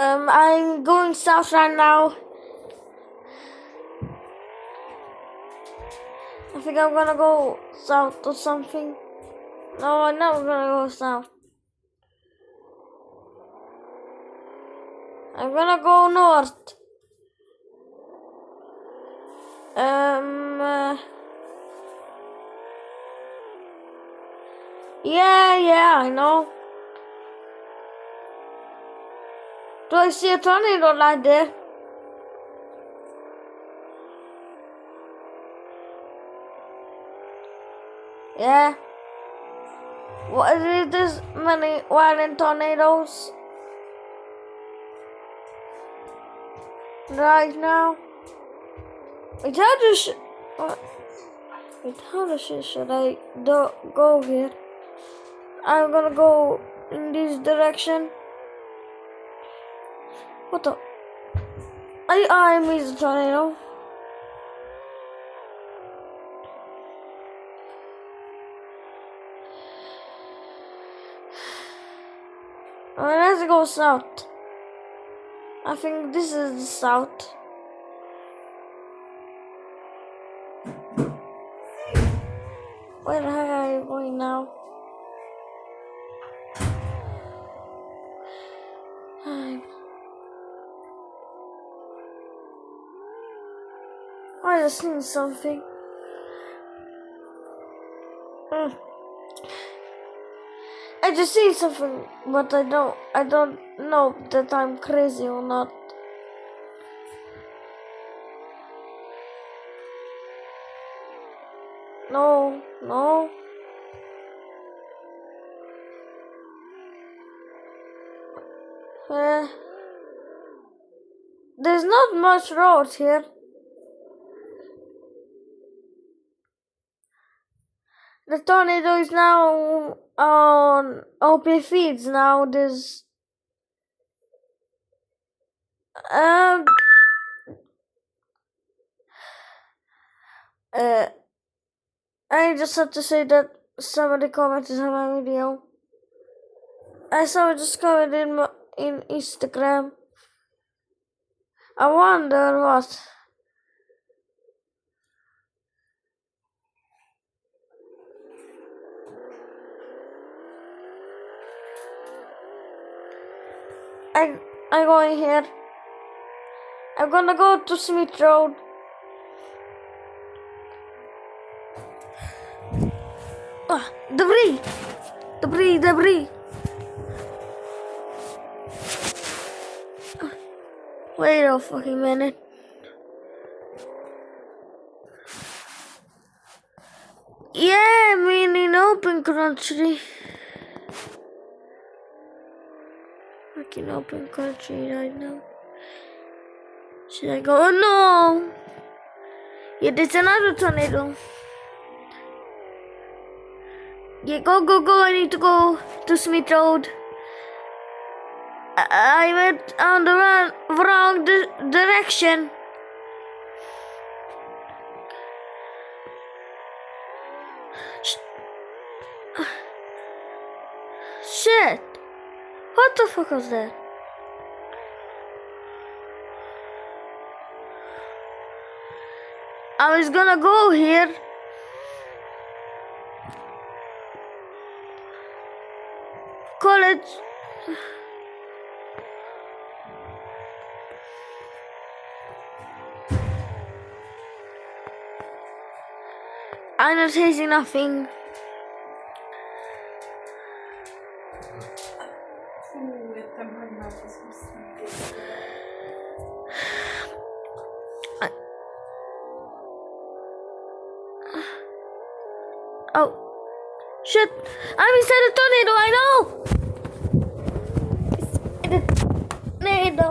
I'm going south right now. I think I'm gonna go south or something. No, I'm not gonna go south. I'm gonna go north. Yeah, I know. Do I see a tornado light there? Yeah. What is this many violent tornadoes right now? Wait, how the shit should I go here? I'm gonna go in this direction. What the? I missed the tornado. Let's go south. I think this is the south. Where the heck are you going now? I just seen something. I just seen something, but I don't know that I'm crazy or not. No. There's not much road here. The tornado is now on open fields now. There's I just have to say that somebody commented on my video. I saw it just commented in Instagram. I wonder what. I go in here. I'm gonna go to Smith Road. Debris! Wait a fucking minute. Yeah, I mean in open country. Fucking open country right now. Should I go? Oh no! Yeah, there's another tornado. Yeah, go. I need to go to Smith Road. I went on the wrong direction. Shit! What the fuck was that? I was gonna go here. College. I'm not tasting nothing. Oh, shit! I'm inside a tornado, I know! It's a tornado.